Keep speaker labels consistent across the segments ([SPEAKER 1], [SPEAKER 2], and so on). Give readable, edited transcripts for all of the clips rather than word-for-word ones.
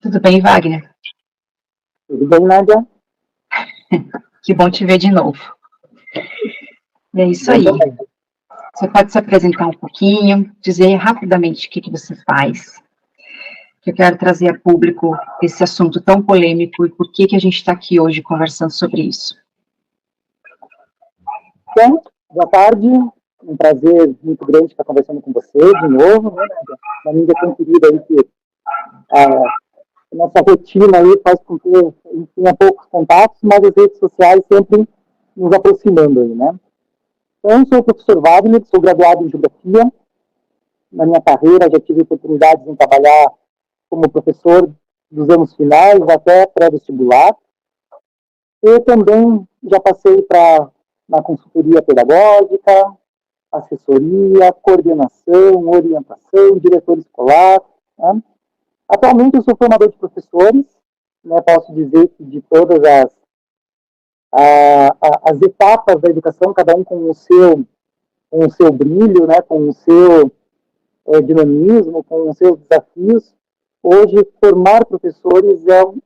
[SPEAKER 1] Tudo bem, Wagner?
[SPEAKER 2] Tudo bem, Nádia?
[SPEAKER 1] Que bom te ver de novo. É isso
[SPEAKER 2] Bom
[SPEAKER 1] aí.
[SPEAKER 2] também.
[SPEAKER 1] Você pode se apresentar um pouquinho, dizer rapidamente o que você faz, que eu quero trazer a público esse assunto tão polêmico e por que a gente está aqui hoje conversando sobre isso.
[SPEAKER 2] Bom, boa tarde. Um prazer muito grande estar conversando com você de novo, né, Nádia? Uma amiga tão querida aí que a nossa rotina aí faz com que a gente tenha poucos contatos, mas as redes sociais sempre nos aproximando aí, né? Então, eu sou o professor Wagner, sou graduado em Geografia. Na minha carreira já tive oportunidades em trabalhar como professor dos anos finais até pré-vestibular. Eu também já passei na consultoria pedagógica, assessoria, coordenação, orientação, diretor escolar. Né? Atualmente eu sou formador de professores, né? Posso dizer que de todas as etapas da educação, cada um com o seu brilho, né? Com o seu dinamismo, com os seus desafios. Hoje, formar professores é o que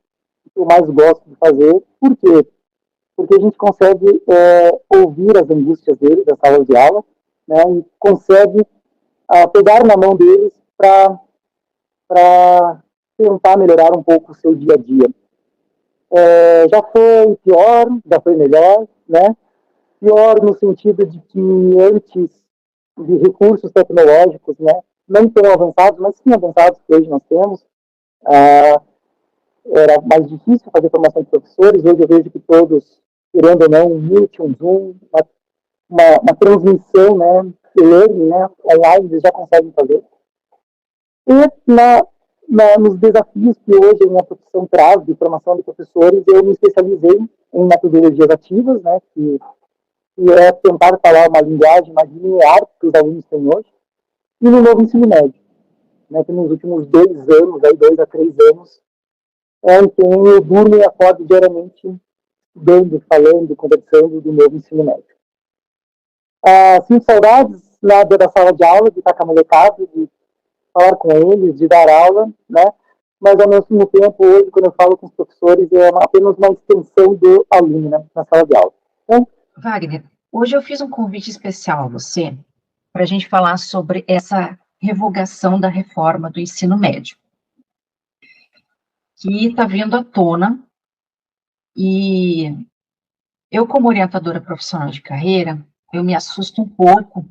[SPEAKER 2] eu mais gosto de fazer. Por quê? Porque a gente consegue ouvir as angústias deles, das salas de aula, né, e consegue pegar na mão deles para tentar melhorar um pouco o seu dia a dia. Já foi pior, já foi melhor, né? Pior no sentido de que antes de recursos tecnológicos, né, não tão avançados, mas sim avançados que hoje nós temos, era mais difícil fazer formação de professores. Hoje eu vejo que todos, querendo ou não, um Meet, um Zoom, uma transmissão, né, e-learning, né, online, eles já conseguem fazer. E nos desafios que hoje a minha profissão traz de formação de professores, eu me especializei em metodologias ativas, né, que é tentar falar uma linguagem mais linear que os alunos têm hoje, e no novo ensino médio, né, que nos últimos 2 anos, aí 2 a 3 anos, em quem eu durmo e acordo diariamente estudando, falando, conversando do novo ensino médio. Sinto saudades lá da sala de aula, de estar com a molecada, de falar com eles, de dar aula, né? Mas ao mesmo tempo, hoje, quando eu falo com os professores, é apenas uma extensão do aluno, né, na sala de aula. Então,
[SPEAKER 1] Wagner, hoje eu fiz um convite especial a você para a gente falar sobre essa revogação da reforma do ensino médio, que está vindo à tona e eu, como orientadora profissional de carreira, eu me assusto um pouco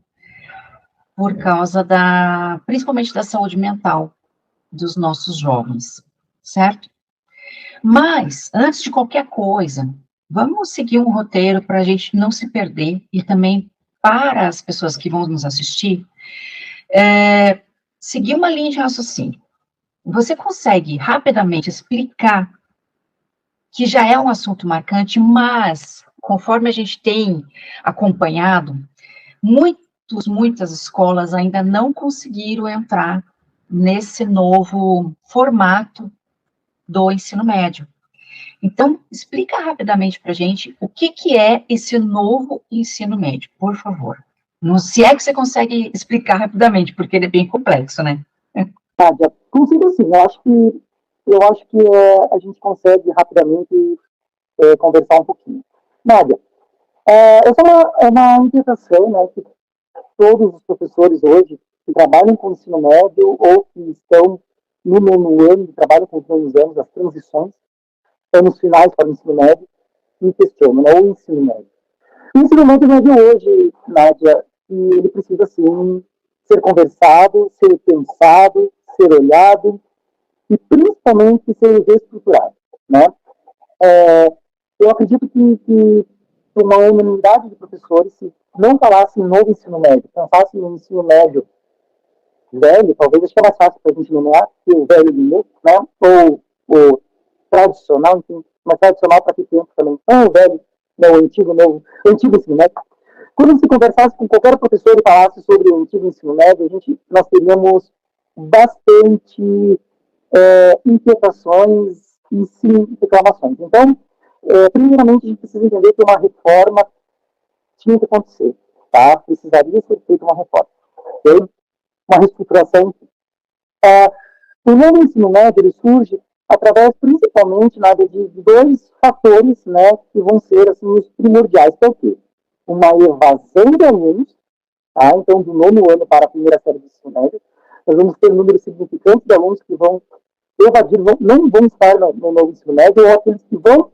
[SPEAKER 1] por causa principalmente da saúde mental dos nossos jovens, certo? Mas, antes de qualquer coisa, vamos seguir um roteiro para a gente não se perder e também para as pessoas que vão nos assistir, seguir uma linha de raciocínio. Você consegue rapidamente explicar que já é um assunto marcante, mas, conforme a gente tem acompanhado, muitas escolas ainda não conseguiram entrar nesse novo formato do ensino médio. Então, explica rapidamente para a gente o que é esse novo ensino médio, por favor. Não, se é que você consegue explicar rapidamente, porque ele é bem complexo, né?
[SPEAKER 2] Nádia, consigo sim. Eu acho que a gente consegue rapidamente conversar um pouquinho. Nádia, essa é uma inquietação, né, que todos os professores hoje que trabalham com o ensino médio ou que estão no nono ano, que trabalham com os nonos anos, as transições, anos finais para o ensino médio, me questionam, né, o ensino médio. O ensino médio não é de hoje, Nádia, e ele precisa, sim, ser conversado, ser pensado, ser olhado e, principalmente, ser reestruturado, né? Eu acredito que uma unanimidade de professores, se não falasse em novo ensino médio, pensasse no ensino médio velho, talvez acho que é mais fácil para a gente nomear que o velho inglês, né? Ou o tradicional, enfim, mas tradicional para que tempo também. Não o velho, não o antigo, não o antigo ensino médio. Quando se conversasse com qualquer professor e falasse sobre o antigo ensino médio, nós teríamos bastante inquietações e sim reclamações. Então, primeiramente, a gente precisa entender que uma reforma tinha que acontecer, tá? Precisaria ser feita uma reforma, ok? Uma reestruturação. O novo ensino médio ele surge através principalmente de dois fatores, né, que vão ser assim, os primordiais, que é o quê? Uma evasão de alunos, tá? Então, do nono ano para a primeira série do ensino médio, nós vamos ter um número significante de alunos que vão evadir, não vão estar no novo ensino médio, ou aqueles que vão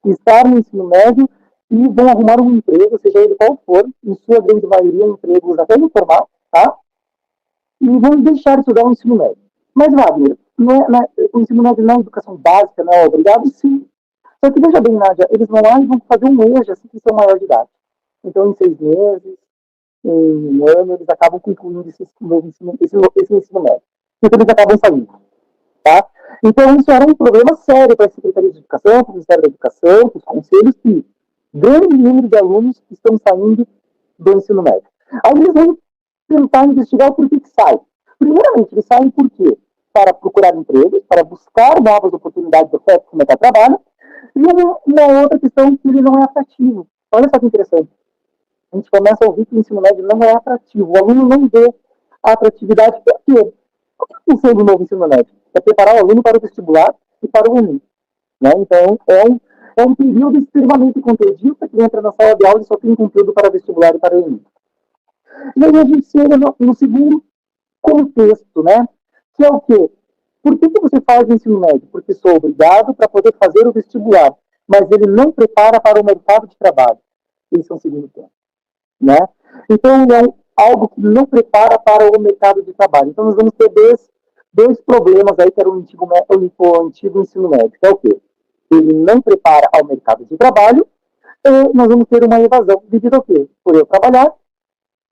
[SPEAKER 2] estar no ensino médio e vão arrumar um emprego, seja ele qual for, em sua grande maioria, empregos até informal, tá? E vão deixar de estudar o ensino médio. Mas, Wagner, o ensino médio não é educação básica, não é obrigado? Sim. Só que, veja bem, Nádia, eles vão lá e vão fazer um EJA assim que são maior de idade. Então, em 6 meses, em um ano, eles acabam concluindo esse ensino médio. Então, eles acabam saindo. Tá? Então, isso era um problema sério para a Secretaria de Educação, para o Ministério da Educação, para os conselhos, que grande número de alunos estão saindo do ensino médio. Aí eles vão tentar investigar o porquê que saem. Primeiramente, eles saem por quê? Para procurar empregos, para buscar novas oportunidades de oferta no mercado de trabalho, e uma outra questão que ele não é atrativo. Olha só que interessante. A gente começa a ouvir que o ensino médio não é atrativo. O aluno não vê a atratividade. Por quê? Qual é a função do novo ensino médio? É preparar o aluno para o vestibular e para o Enem. Né? Então, é um período extremamente conteudista que entra na sala de aula e só tem conteúdo para vestibular e para o Enem. E aí a gente chega no segundo contexto, né? Que é o quê? Por que você faz o ensino médio? Porque sou obrigado para poder fazer o vestibular, mas ele não prepara para o mercado de trabalho. Esse é um segundo ponto, né? Então, é algo que não prepara para o mercado de trabalho. Então, nós vamos ter dois problemas aí que era o antigo ensino médio, que é o quê? Ele não prepara ao mercado de trabalho e nós vamos ter uma evasão devido ao quê? Por eu trabalhar,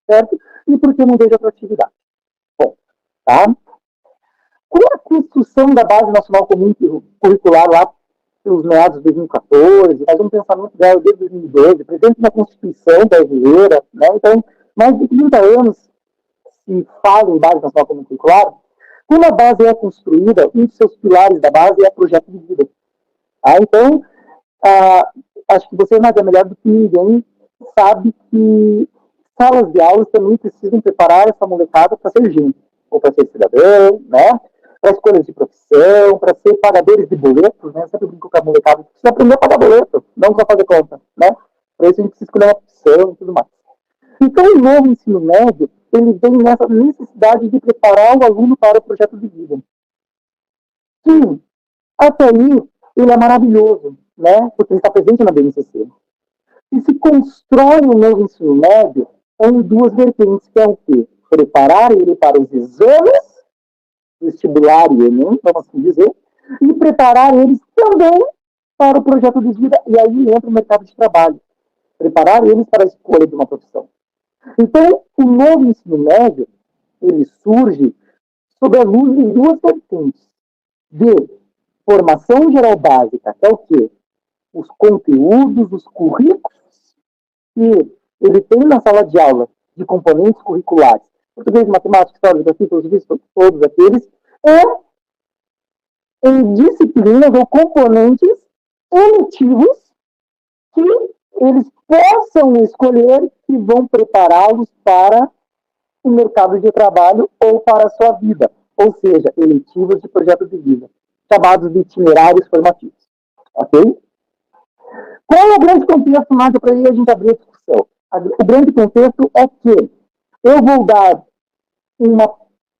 [SPEAKER 2] certo? E porque eu não vejo atratividade. Bom, tá? Com a construção da Base Nacional Comum Curricular lá pelos meados de 2014, faz um pensamento dela desde 2012, presente na Constituição brasileira, né? Então, mais de 30 anos se fala em Base Nacional Comum Curricular. Quando a base é construída, um dos seus pilares da base é o projeto de vida. Então, acho que você, Nadia, melhor do que ninguém, sabe que salas de aulas também precisam preparar essa molecada para ser gente, ou para ser cidadão, né? Para escolhas de profissão, para ser pagadores de boletos, né? Eu sempre brinco com a molecada, precisa aprender a pagar boleto, não só fazer conta, né? Para isso a gente precisa escolher uma profissão e tudo mais. Então, o novo ensino médio, ele vem nessa necessidade de preparar o aluno para o projeto de vida. Sim, até aí, ele é maravilhoso, né? Porque ele está presente na BNCC. E se constrói o novo ensino médio em duas vertentes, que é o quê? Preparar ele para os exames, vestibular e Enem, vamos assim dizer, e preparar eles também para o projeto de vida, e aí entra o mercado de trabalho. Preparar eles para a escolha de uma profissão. Então, o novo ensino médio, ele surge sob a luz de duas vertentes. De formação geral básica, que é o quê? Os conteúdos, os currículos que ele tem na sala de aula de componentes curriculares, português, matemática, história, geografia, filosofia, todos aqueles, em disciplinas ou componentes eletivos que eles possam escolher que vão prepará-los para o mercado de trabalho ou para a sua vida, ou seja, eletivos de projeto de vida, chamados de itinerários formativos. Ok? Qual é o grande contexto, Nádia, para a gente abrir a discussão? O grande contexto é que eu vou dar uma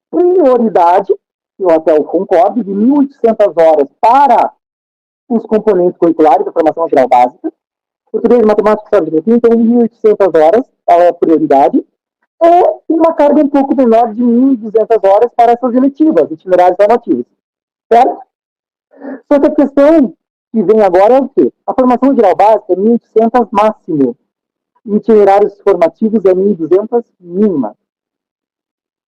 [SPEAKER 2] prioridade, eu até concordo, de 1.800 horas para os componentes curriculares da formação geral básica, português, matemática, história, geografia, então 1.800 horas é a prioridade, ou uma carga um pouco menor de 1.200 horas para essas eletivas, itinerários formativos. Certo? Só que a questão que vem agora é o quê? A formação geral básica é 1.800 máximo. Itinerários formativos é 1.200 mínima.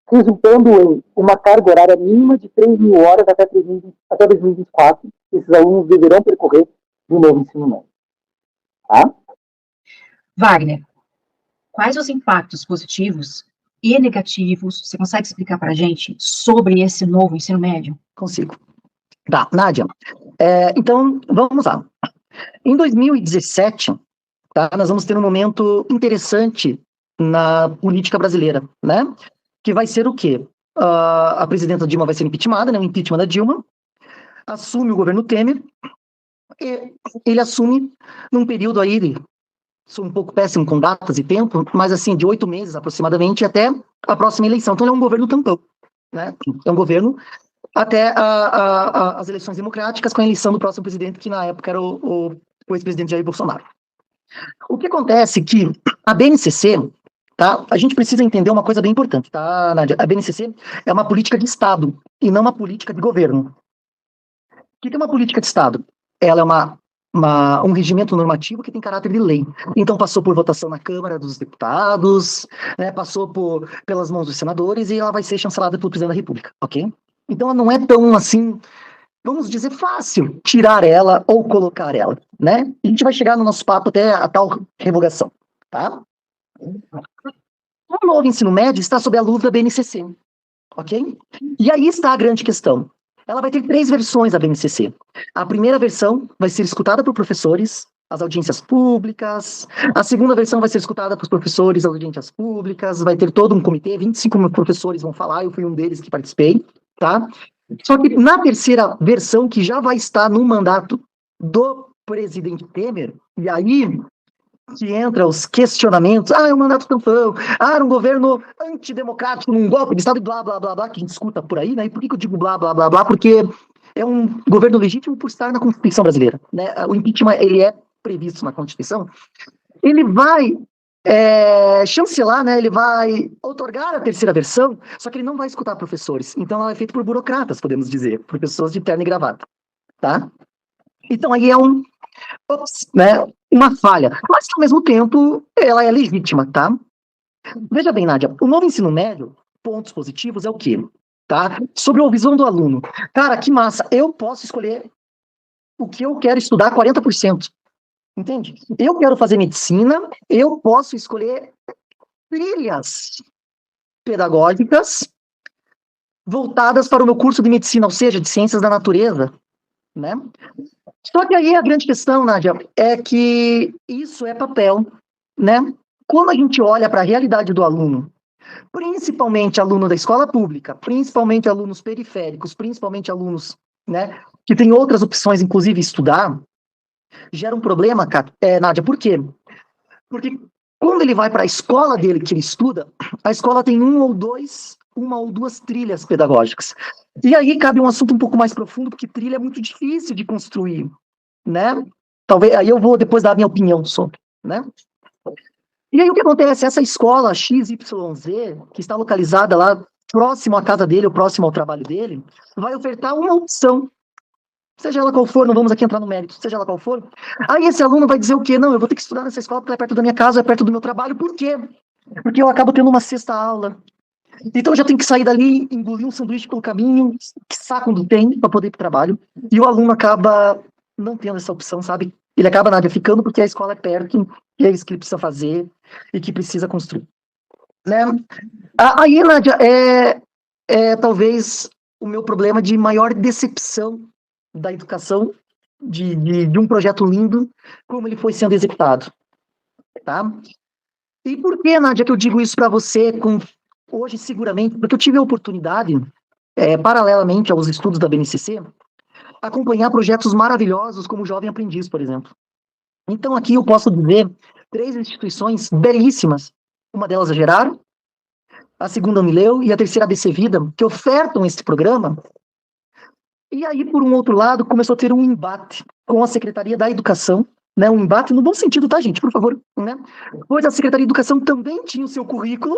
[SPEAKER 2] Resultando em uma carga horária mínima de 3.000 horas até 2024. Esses alunos deverão percorrer no novo ensino médio. Tá?
[SPEAKER 1] Wagner, quais os impactos positivos e negativos, você consegue explicar para a gente, sobre esse novo ensino médio?
[SPEAKER 3] Consigo. Tá, Nádia. Então, vamos lá. Em 2017, tá, nós vamos ter um momento interessante na política brasileira, né? Que vai ser o quê? A presidenta Dilma vai ser impeachmentada, né? O impeachment da Dilma. assume o governo Temer, e ele assume num período aí, sou um pouco péssimo com datas e tempo, mas assim, de 8 meses aproximadamente até a próxima eleição. Então ele é um governo tampão, né? É um governo até as eleições democráticas com a eleição do próximo presidente, que na época era o ex-presidente Jair Bolsonaro. O que acontece é que a BNCC, tá? A gente precisa entender uma coisa bem importante, tá, Nádia? A BNCC é uma política de Estado e não uma política de governo. O que é uma política de Estado? Ela é um regimento normativo que tem caráter de lei. Então passou por votação na Câmara dos Deputados, né, passou pelas mãos dos senadores e ela vai ser chancelada pelo presidente da República, ok? Então ela não é tão assim, vamos dizer, fácil tirar ela ou colocar ela, né? E a gente vai chegar no nosso papo até a tal revogação, tá? O novo ensino médio está sob a luva da BNCC, ok? E aí está a grande questão. Ela vai ter 3 versões da BNCC. A primeira versão vai ser escutada por professores, as audiências públicas. A segunda versão vai ser escutada por professores, as audiências públicas. Vai ter todo um comitê, 25 mil professores vão falar, eu fui um deles que participei, tá? Só que na terceira versão, que já vai estar no mandato do presidente Temer, e aí que entra os questionamentos, é um mandato tampão, era um governo antidemocrático, um golpe de Estado e blá, blá, blá, blá, que a gente escuta por aí, né? E por que eu digo blá, blá, blá, blá? Porque é um governo legítimo por estar na Constituição brasileira, né? O impeachment, ele é previsto na Constituição. Ele vai chancelar, né? Ele vai outorgar a terceira versão, só que ele não vai escutar professores. Então ela é feita por burocratas, podemos dizer, por pessoas de terno e gravata, tá? Então aí é né, uma falha, mas que ao mesmo tempo ela é legítima, tá? Veja bem, Nádia, o novo ensino médio, pontos positivos é o quê? Tá? Sobre a visão do aluno. Cara, que massa, eu posso escolher o que eu quero estudar 40%. Entende? Eu quero fazer medicina, eu posso escolher trilhas pedagógicas voltadas para o meu curso de medicina, ou seja, de ciências da natureza, né? Só que aí a grande questão, Nádia, é que isso é papel, né? Quando a gente olha para a realidade do aluno, principalmente aluno da escola pública, principalmente alunos periféricos, principalmente alunos, né, que têm outras opções, inclusive estudar, gera um problema, Nádia, por quê? Porque quando ele vai para a escola dele que ele estuda, a escola tem uma ou duas trilhas pedagógicas. E aí cabe um assunto um pouco mais profundo, porque trilha é muito difícil de construir, né? Talvez, aí eu vou depois dar a minha opinião sobre, né? E aí o que acontece? Essa escola XYZ, que está localizada lá próximo à casa dele, ou próximo ao trabalho dele, vai ofertar uma opção, seja ela qual for, não vamos aqui entrar no mérito, seja ela qual for. Aí esse aluno vai dizer o quê? Não, eu vou ter que estudar nessa escola porque é perto da minha casa, é perto do meu trabalho. Por quê? Porque eu acabo tendo uma sexta aula. Então eu já tenho que sair dali, engolir um sanduíche pelo caminho, que saco do tem para poder ir para o trabalho. E o aluno acaba não tendo essa opção, sabe? Ele acaba, Nádia, ficando porque a escola é perto, e é isso que ele precisa fazer e que precisa construir. Né? Aí, Nádia, talvez o meu problema de maior decepção da educação, de um projeto lindo, como ele foi sendo executado. Tá? E por que, Nádia, que eu digo isso para você hoje, seguramente? Porque eu tive a oportunidade, paralelamente aos estudos da BNCC, acompanhar projetos maravilhosos como o Jovem Aprendiz, por exemplo. Então, aqui eu posso dizer 3 instituições belíssimas. Uma delas é Geraro, a segunda a Unileu e a terceira a ABC Vida, que ofertam esse programa. E aí, por um outro lado, começou a ter um embate com a Secretaria da Educação, né? Um embate no bom sentido, tá, gente? Por favor. Né? Pois a Secretaria de Educação também tinha o seu currículo,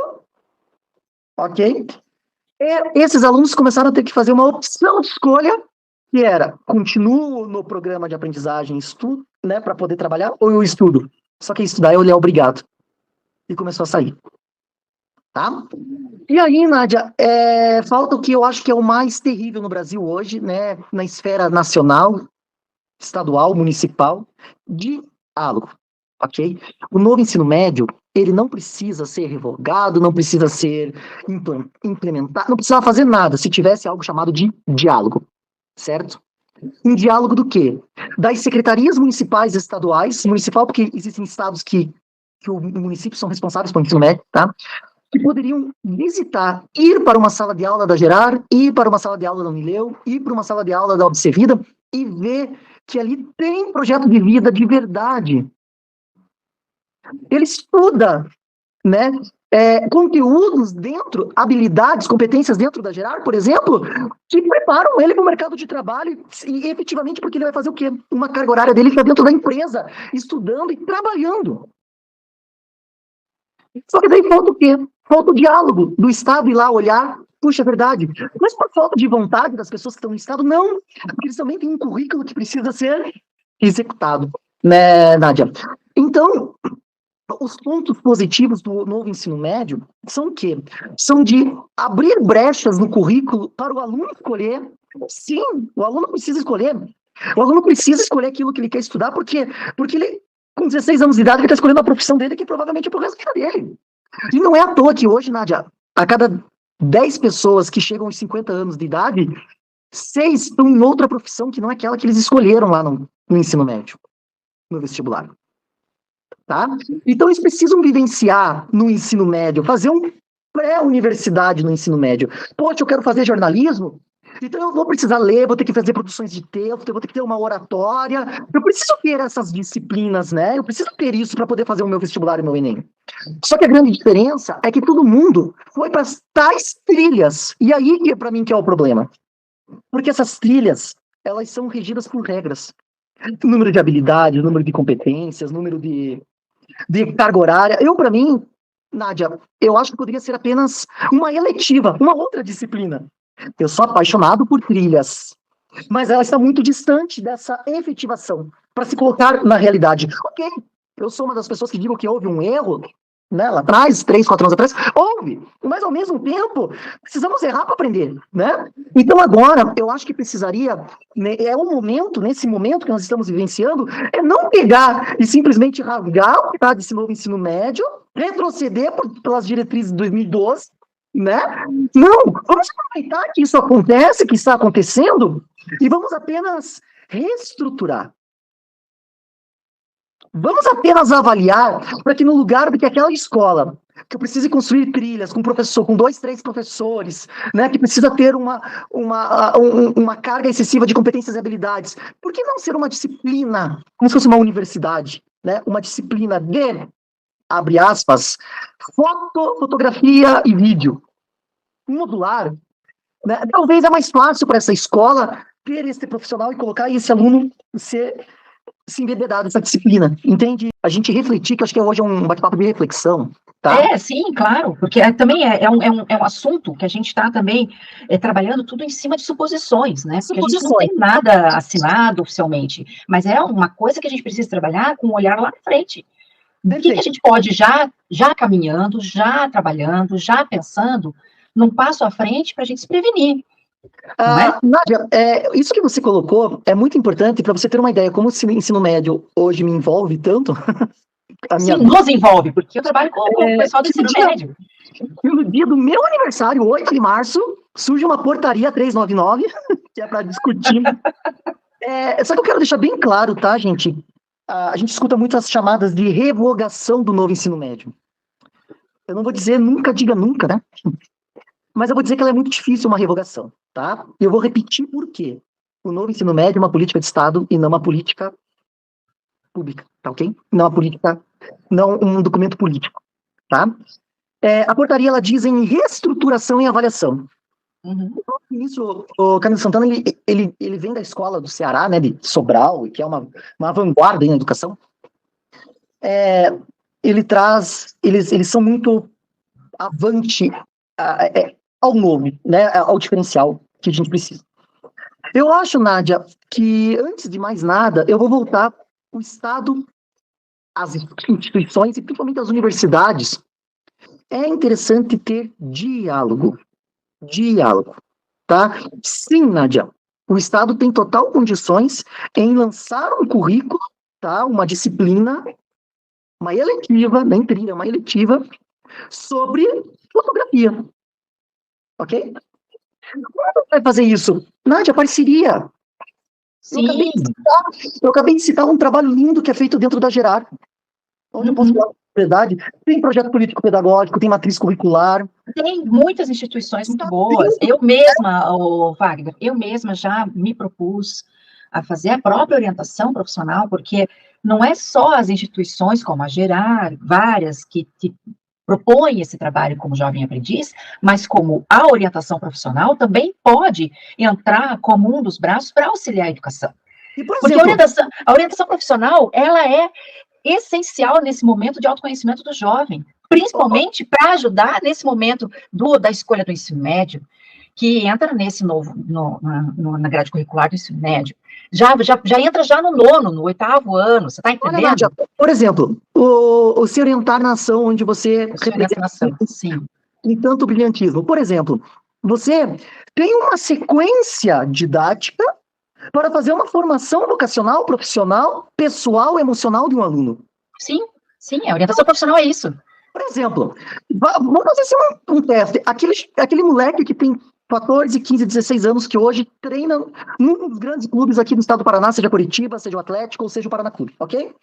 [SPEAKER 3] ok? E esses alunos começaram a ter que fazer uma opção de escolha, que era, continuo no programa de aprendizagem e estudo, né, para poder trabalhar, ou eu estudo? Só que estudar ele é obrigado. E começou a sair. Tá? E aí, Nádia, falta o que eu acho que é o mais terrível no Brasil hoje, né, na esfera nacional, estadual, municipal, diálogo, ok? O novo ensino médio, ele não precisa ser revogado, não precisa ser implementado, não precisa fazer nada se tivesse algo chamado de diálogo, certo? Um diálogo do quê? Das secretarias municipais e estaduais, municipal porque existem estados que o município são responsáveis pelo ensino médio, tá? que poderiam visitar, ir para uma sala de aula da Gerar, ir para uma sala de aula da Unileu, ir para uma sala de aula da Observida e ver que ali tem projeto de vida de verdade. Ele estuda, né, conteúdos dentro, habilidades, competências dentro da Gerar, por exemplo, que preparam ele para o mercado de trabalho e efetivamente porque ele vai fazer o quê? Uma carga horária dele está dentro da empresa, estudando e trabalhando. Só que daí falta o quê? Falta o diálogo do Estado ir lá olhar, puxa, é verdade. Mas por falta de vontade das pessoas que estão no Estado, não. Porque eles também têm um currículo que precisa ser executado, né, Nádia? Então, os pontos positivos do novo ensino médio são o quê? São de abrir brechas no currículo para o aluno escolher. Sim, o aluno precisa escolher. O aluno precisa escolher aquilo que ele quer estudar, porque ele, com 16 anos de idade, ele está escolhendo a profissão dele, que provavelmente é pro resto da vida dele. E não é à toa que hoje, Nádia, a cada 10 pessoas que chegam aos 50 anos de idade, 6 estão em outra profissão que não é aquela que eles escolheram lá no ensino médio, no vestibular. Tá? Então eles precisam vivenciar no ensino médio, fazer um pré-universidade no ensino médio. Poxa, eu quero fazer jornalismo, então eu vou precisar ler, vou ter que fazer produções de texto, eu vou ter que ter uma oratória, eu preciso ter essas disciplinas, né? Eu preciso ter isso para poder fazer o meu vestibular e o meu Enem. Só que a grande diferença é que todo mundo foi para as tais trilhas, e aí que para mim que é o problema. Porque essas trilhas, elas são regidas por regras. Número de habilidades, número de competências, número de carga horária. Para mim, Nádia, eu acho que poderia ser apenas uma eletiva, uma outra disciplina. Eu sou apaixonado por trilhas, mas ela está muito distante dessa efetivação para se colocar na realidade. Ok, eu sou uma das pessoas que digo que houve um erro, né, lá atrás, 3, 4 anos atrás, houve, mas ao mesmo tempo, precisamos errar para aprender, né? Então agora, eu acho que precisaria, né, nesse momento que nós estamos vivenciando, é não pegar e simplesmente rasgar o que está desse novo ensino médio, retroceder pelas diretrizes de 2012, né? Não, vamos aproveitar que isso acontece, que está acontecendo, e vamos apenas reestruturar. Vamos apenas avaliar para que no lugar de que aquela escola que eu precise construir trilhas com professor, com 2, 3 professores, né, que precisa ter uma carga excessiva de competências e habilidades, por que não ser uma disciplina, como se fosse uma universidade, né, uma disciplina de, abre aspas, fotografia e vídeo, modular, né? Talvez é mais fácil para essa escola ter esse profissional e colocar esse aluno se embebedar dessa disciplina, entende? A gente refletir, que acho que hoje é um bate-papo de reflexão, tá?
[SPEAKER 1] Sim, claro, porque também é um assunto que a gente está também trabalhando tudo em cima de suposições, né? Porque a gente não tem nada assinado oficialmente, mas é uma coisa que a gente precisa trabalhar com um olhar lá na frente. O que a gente pode já caminhando, já trabalhando, já pensando num passo à frente para a gente se prevenir.
[SPEAKER 3] Nádia, isso que você colocou é muito importante para você ter uma ideia, como o ensino médio hoje me envolve tanto.
[SPEAKER 1] Sim, nos envolve, porque eu trabalho com o pessoal do ensino médio.
[SPEAKER 3] No dia do meu aniversário, 8 de março, surge uma portaria 399, que é para discutir. Só que eu quero deixar bem claro, tá, gente? A gente escuta muito as chamadas de revogação do novo ensino médio. Eu não vou dizer nunca, diga nunca, né? Mas eu vou dizer que ela é muito difícil, uma revogação, tá? E eu vou repetir por quê. O novo ensino médio é uma política de Estado e não uma política pública, tá ok? Não um documento político, tá? A portaria, ela diz em reestruturação e avaliação.
[SPEAKER 1] Uhum.
[SPEAKER 3] O ministro, o Camilo Santana, ele vem da escola do Ceará, né, de Sobral, que é uma vanguarda na educação. Eles são muito avante ao novo, né, ao diferencial que a gente precisa. Eu acho, Nádia, que antes de mais nada, eu vou voltar o Estado, as instituições e principalmente as universidades. É interessante ter diálogo, tá? Sim, Nádia, o Estado tem total condições em lançar um currículo, tá? Uma disciplina, uma eletiva, nem trilha, uma eletiva, sobre fotografia. Ok? Como vai fazer isso? Nádia, parceria.
[SPEAKER 1] Sim.
[SPEAKER 3] Eu acabei de citar um trabalho lindo que é feito dentro da Gerar, onde eu posso falar Verdade. Tem projeto político-pedagógico, tem matriz curricular.
[SPEAKER 1] Tem muitas instituições muito boas. Eu mesma, Wagner, eu mesma já me propus a fazer a própria orientação profissional, porque não é só as instituições como a Gerar, várias que propõem esse trabalho como jovem aprendiz, mas como a orientação profissional também pode entrar como um dos braços para auxiliar a educação.
[SPEAKER 3] E, por
[SPEAKER 1] Porque
[SPEAKER 3] exemplo,
[SPEAKER 1] a orientação profissional, ela é essencial nesse momento de autoconhecimento do jovem, principalmente para ajudar nesse momento da escolha do ensino médio, que entra nesse novo, na grade curricular do ensino médio. Já entra já no 9º, no 8º ano, você está entendendo?
[SPEAKER 3] olha, Nádia, por exemplo, o Se Orientar na Ação, onde você
[SPEAKER 1] sim.
[SPEAKER 3] Tem tanto brilhantismo. Por exemplo, você tem uma sequência didática para fazer uma formação vocacional, profissional, pessoal, emocional de um aluno.
[SPEAKER 1] Sim, a orientação profissional é isso.
[SPEAKER 3] Por exemplo, vamos fazer assim um teste. Aquele moleque que tem 14, 15, 16 anos, que hoje treina num dos grandes clubes aqui do estado do Paraná, seja Curitiba, seja o Atlético, ou seja o Paraná Clube, ok?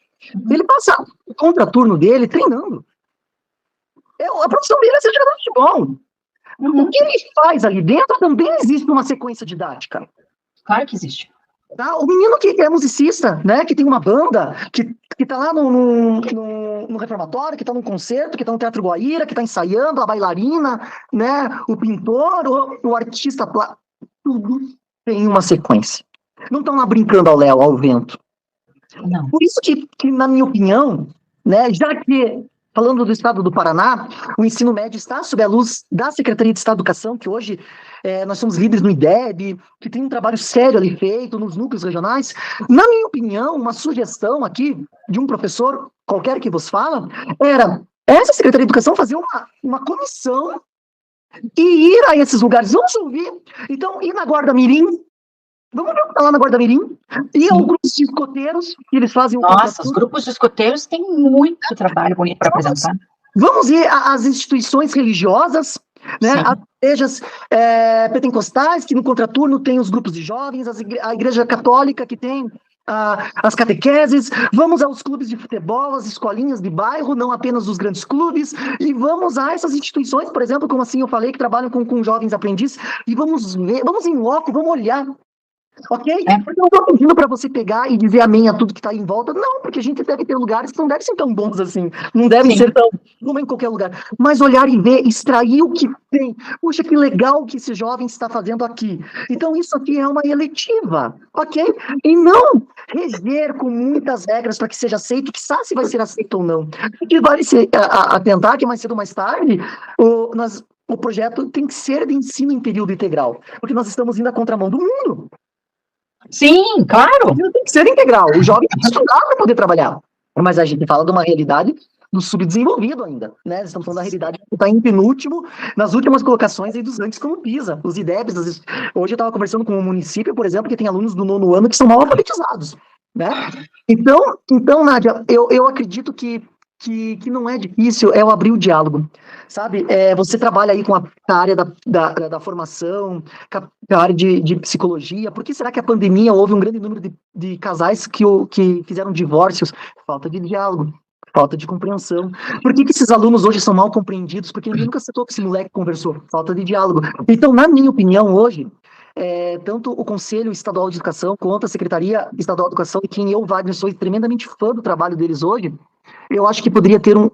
[SPEAKER 3] Ele passa o contraturno dele treinando. A profissão dele é ser jogador de futebol. O que ele faz ali dentro também existe uma sequência didática.
[SPEAKER 1] Claro que existe.
[SPEAKER 3] Tá? O menino que é musicista, né, que tem uma banda, que tá lá no reformatório, que tá num concerto, que tá no Teatro Guaíra, que tá ensaiando, a bailarina, né, o pintor, o artista, tudo tem uma sequência. Não estão lá brincando ao léu, ao vento.
[SPEAKER 1] Não.
[SPEAKER 3] Por isso que, na minha opinião, né, já que, falando do estado do Paraná, o ensino médio está sob a luz da Secretaria de Estado de Educação, que hoje nós somos líderes no IDEB, que tem um trabalho sério ali feito nos núcleos regionais. Na minha opinião, uma sugestão aqui de um professor qualquer que vos fala, era essa Secretaria de Educação fazer uma comissão e ir a esses lugares. Vamos ouvir. Então, ir na Guarda Mirim, vamos ver o que está lá na Guarda Mirim, e ao grupo de escoteiros, que eles fazem um...
[SPEAKER 1] Nossa, os grupos de escoteiros têm muito trabalho bonito para apresentar.
[SPEAKER 3] Vamos ir às instituições religiosas, né? As igrejas pentecostais, que no contraturno tem os grupos de jovens, a igreja católica, que tem as catequeses. Vamos aos clubes de futebol, às escolinhas de bairro, não apenas os grandes clubes, e vamos a essas instituições, por exemplo, como assim eu falei, que trabalham com jovens aprendizes, e vamos ver, vamos em loco, vamos olhar. Ok? Porque eu não estou pedindo para você pegar e dizer amém a tudo que está aí em volta. Não, porque a gente deve ter lugares que não devem ser tão bons assim. Não devem ser tão... Não em qualquer lugar. Mas olhar e ver, extrair o que tem. Puxa, que legal que esse jovem está fazendo aqui. Então, isso aqui é uma eletiva. Ok? E não reger com muitas regras para que seja aceito, que sabe se vai ser aceito ou não. O que vale se atentar que mais cedo ou mais tarde, o projeto tem que ser de ensino em período integral. Porque nós estamos indo à contramão do mundo.
[SPEAKER 1] Sim, claro.
[SPEAKER 3] Tem que ser integral. O jovem tem que estudar para poder trabalhar. Mas a gente fala de uma realidade do subdesenvolvido ainda, né? Estamos falando da realidade que está em penúltimo, nas últimas colocações aí dos rankings como PISA, os IDEBs. Hoje eu estava conversando com um município, por exemplo, que tem alunos do 9º ano que são mal alfabetizados, né? Então, Nádia, eu acredito que não é difícil, é o abrir o diálogo, sabe? Você trabalha aí com a área da formação, com a área de psicologia. Por que será que a pandemia houve um grande número de casais que fizeram divórcios? Falta de diálogo, falta de compreensão. Por que esses alunos hoje são mal compreendidos? Porque ninguém nunca citou que esse moleque conversou. Falta de diálogo. Então, na minha opinião, hoje, tanto o Conselho Estadual de Educação quanto a Secretaria Estadual de Educação, e quem eu, Wagner, sou tremendamente fã do trabalho deles hoje, eu acho que poderia ter um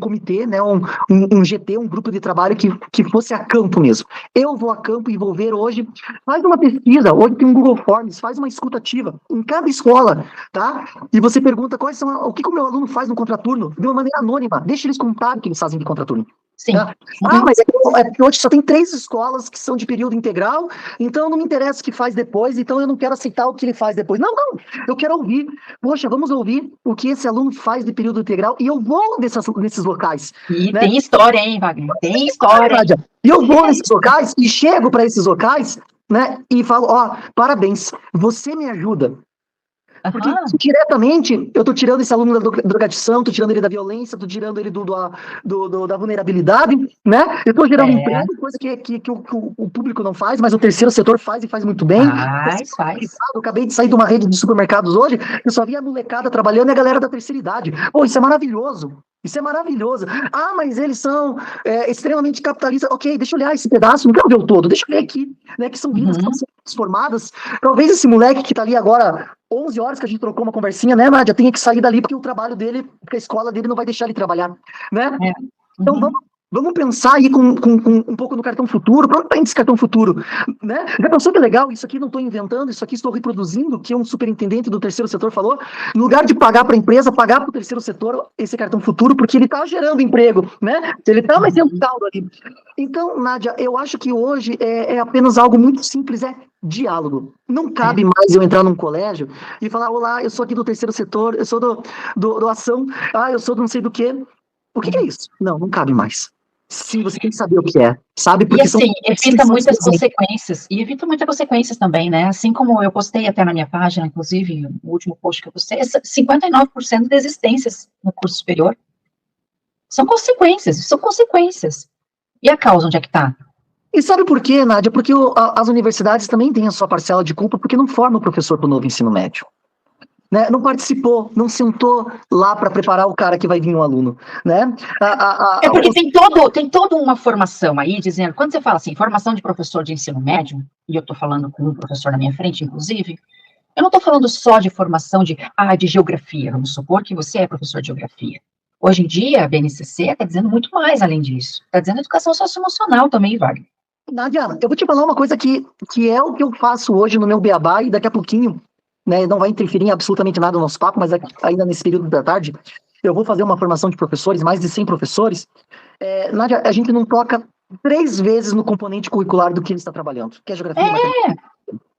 [SPEAKER 3] comitê, né, um GT, um grupo de trabalho que fosse a campo mesmo. Eu vou a campo e vou ver hoje, faz uma pesquisa, hoje tem um Google Forms, faz uma escuta ativa em cada escola, tá? E você pergunta o que o meu aluno faz no contraturno, de uma maneira anônima, deixa eles contar o que eles fazem de contraturno.
[SPEAKER 1] Sim.
[SPEAKER 3] Tá? Mas porque hoje só tem 3 escolas que são de período integral, então não me interessa o que faz depois, então eu não quero aceitar o que ele faz depois. Não, eu quero ouvir. Poxa, vamos ouvir o que esse aluno faz de período integral, e eu vou nesses locais.
[SPEAKER 1] E
[SPEAKER 3] né?
[SPEAKER 1] Tem história, hein, Wagner? Tem história.
[SPEAKER 3] E eu vou nesses locais e chego para esses locais, né, e falo, parabéns, você me ajuda. Porque diretamente eu estou tirando esse aluno da drogadição, estou tirando ele da violência, estou tirando ele da vulnerabilidade, né? Eu estou gerando emprego, coisa que o público não faz, mas o terceiro setor faz e faz muito bem.
[SPEAKER 1] Faz.
[SPEAKER 3] Eu acabei de sair de uma rede de supermercados hoje, eu só vi a molecada trabalhando e a galera da terceira idade. Pô, isso é maravilhoso. Isso é maravilhoso. Ah, mas eles são extremamente capitalistas. Ok, deixa eu olhar esse pedaço, não quero ver o todo, deixa eu ver aqui, né, que são vidas que estão sendo transformadas. Talvez esse moleque que tá ali agora, 11 horas que a gente trocou uma conversinha, né, Nádia, tenha que sair dali porque o trabalho dele, porque a escola dele não vai deixar ele trabalhar, né?
[SPEAKER 1] É.
[SPEAKER 3] Então vamos pensar aí com um pouco no cartão futuro. Para onde está indo esse cartão futuro? Né? Já pensou que legal? Isso aqui não estou inventando, isso aqui estou reproduzindo, que um superintendente do terceiro setor falou. No lugar de pagar para a empresa, pagar para o terceiro setor esse cartão futuro, porque ele está gerando emprego, né? Ele está mais sendo caldo ali. Então, Nádia, eu acho que hoje é apenas algo muito simples, é diálogo. Não cabe mais eu entrar num colégio e falar, olá, eu sou aqui do terceiro setor, eu sou do ação, eu sou do não sei do quê. O que é isso? Não cabe mais. Sim, você tem que saber o que é, sabe?
[SPEAKER 1] Porque e assim, evita muitas consequências, e evita muitas consequências também, né? Assim como eu postei até na minha página, inclusive, o último post que eu postei, 59% de desistências no curso superior. São consequências. E a causa, onde é que está?
[SPEAKER 3] E sabe por quê, Nádia? Porque as universidades também têm a sua parcela de culpa, porque não formam o professor para o novo ensino médio. Né, não participou, não sentou lá para preparar o cara que vai vir um aluno, né?
[SPEAKER 1] Porque tem toda uma formação aí, dizendo, quando você fala assim, formação de professor de ensino médio, e eu estou falando com um professor na minha frente, inclusive, eu não estou falando só de formação de geografia, vamos supor que você é professor de geografia. Hoje em dia, a BNCC está dizendo muito mais além disso, está dizendo educação socioemocional também, Wagner.
[SPEAKER 3] Nádia, eu vou te falar uma coisa que é o que eu faço hoje no meu beabá, e daqui a pouquinho, né, não vai interferir em absolutamente nada no nosso papo, mas ainda nesse período da tarde, eu vou fazer uma formação de professores, mais de 100 professores. Nádia, a gente não toca 3 vezes no componente curricular do que ele está trabalhando, que é geografia e matemática.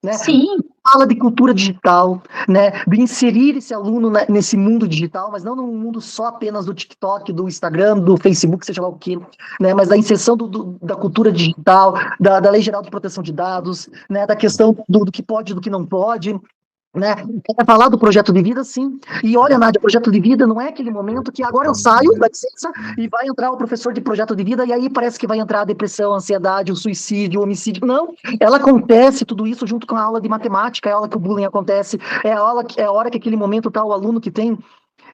[SPEAKER 3] Né?
[SPEAKER 1] Sim.
[SPEAKER 3] Fala de cultura digital, né, de inserir esse aluno nesse mundo digital, mas não num mundo só apenas do TikTok, do Instagram, do Facebook, seja lá o quê, né, mas da inserção da cultura digital, da Lei Geral de Proteção de Dados, né, da questão do que pode e do que não pode. Né? Quer falar do projeto de vida, sim. E olha, Nádia, projeto de vida não é aquele momento que agora eu saio da licença e vai entrar o professor de projeto de vida e aí parece que vai entrar a depressão, a ansiedade, o suicídio, o homicídio. Não, ela acontece tudo isso junto com a aula de matemática, é a aula que o bullying acontece, é a hora que aquele momento tá o aluno que tem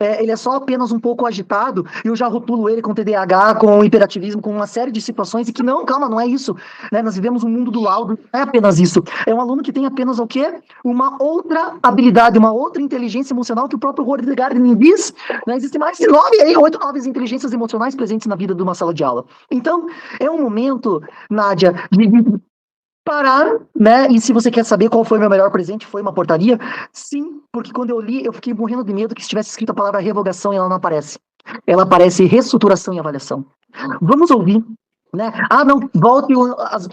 [SPEAKER 3] ele é só apenas um pouco agitado, e eu já rotulo ele com TDAH, com hiperativismo, com uma série de situações, e que não, calma, não é isso, né? Nós vivemos um mundo do laudo, não é apenas isso, é um aluno que tem apenas o quê? Uma outra habilidade, uma outra inteligência emocional que o próprio Rodrigo Gardner diz, né? Existem mais de 8, 9 inteligências emocionais presentes na vida de uma sala de aula. Então, é um momento, Nádia, de parar, né? E se você quer saber qual foi o meu melhor presente, foi uma portaria? Sim, porque quando eu li, eu fiquei morrendo de medo que estivesse escrito a palavra revogação e ela não aparece. Ela aparece reestruturação e avaliação. Vamos ouvir, né? Não, volte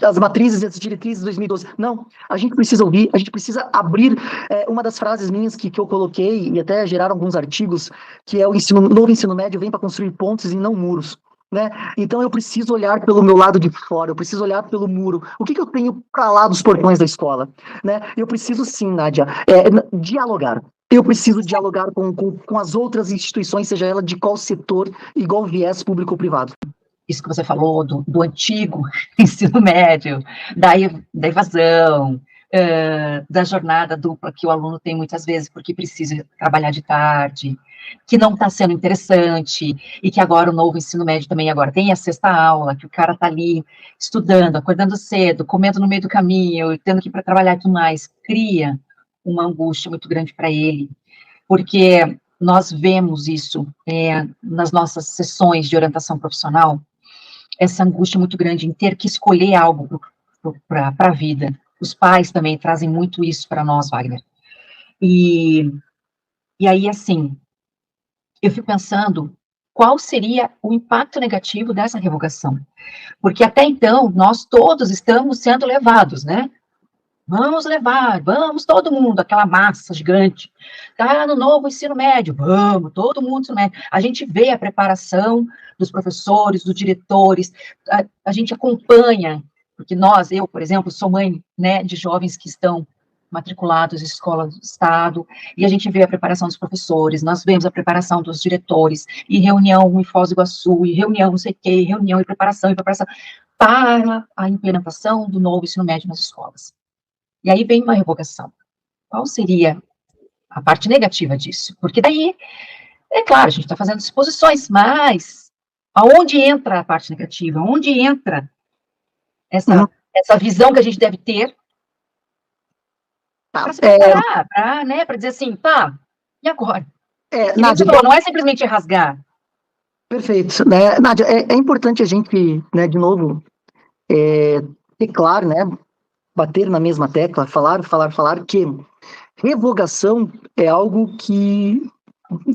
[SPEAKER 3] as matrizes e as diretrizes de 2012. Não, a gente precisa ouvir, a gente precisa abrir uma das frases minhas que eu coloquei e até geraram alguns artigos, que é o novo ensino médio vem para construir pontes e não muros. Né? Então eu preciso olhar pelo meu lado de fora, eu preciso olhar pelo muro. O que eu tenho para lá dos portões da escola? Né? Eu preciso sim, Nádia, dialogar. Eu preciso dialogar com as outras instituições, seja ela de qual setor, igual viés público ou privado.
[SPEAKER 1] Isso que você falou do antigo ensino médio, da evasão, da jornada dupla que o aluno tem muitas vezes porque precisa trabalhar de tarde, que não está sendo interessante, e que agora o novo ensino médio também agora tem a sexta aula, que o cara está ali estudando, acordando cedo, comendo no meio do caminho, tendo que ir para trabalhar e tudo mais, cria uma angústia muito grande para ele, porque nós vemos isso nas nossas sessões de orientação profissional, essa angústia muito grande em ter que escolher algo para a vida. Os pais também trazem muito isso para nós, Wagner. E aí, assim, eu fico pensando qual seria o impacto negativo dessa revogação. Porque até então, nós todos estamos sendo levados, né? Vamos levar, vamos todo mundo, aquela massa gigante. Tá no novo ensino médio, vamos, todo mundo ensino médio. A gente vê a preparação dos professores, dos diretores, a gente acompanha, porque eu, por exemplo, sou mãe, né, de jovens que estão matriculados em escola do Estado, e a gente vê a preparação dos professores, nós vemos a preparação dos diretores, e reunião em Foz do Iguaçu, e reunião não sei o quê, reunião e preparação, para a implementação do novo ensino médio nas escolas. E aí vem uma revogação. Qual seria a parte negativa disso? Porque daí É claro, a gente está fazendo suposições, mas aonde entra a parte negativa? Onde entra
[SPEAKER 3] Uhum.
[SPEAKER 1] essa visão que a gente deve ter
[SPEAKER 3] Tá.
[SPEAKER 1] para se preparar, para dizer assim, tá, e agora? Que nem você
[SPEAKER 3] Nádia,
[SPEAKER 1] falou, não é simplesmente rasgar.
[SPEAKER 3] perfeito, né? Nádia, é importante a gente, né, de novo, ter claro, né, bater na mesma tecla, falar que revogação é algo que,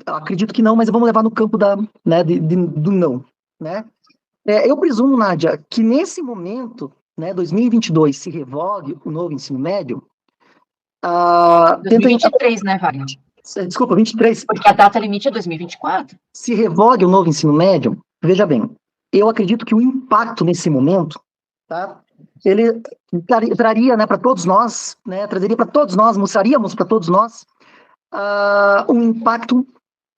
[SPEAKER 3] acredito que não, mas vamos levar no campo né, do não, né? Eu presumo, Nádia, que nesse momento, né, 2022, se revogue o novo ensino médio,
[SPEAKER 1] 2023, né, Wagner?
[SPEAKER 3] Desculpa, 23.
[SPEAKER 1] Porque a data limite é 2024.
[SPEAKER 3] Se revogue o novo ensino médio, veja bem, eu acredito que o impacto nesse momento, tá, ele traria, né, para todos nós, né, trazeria para todos nós, mostraríamos para todos nós um impacto,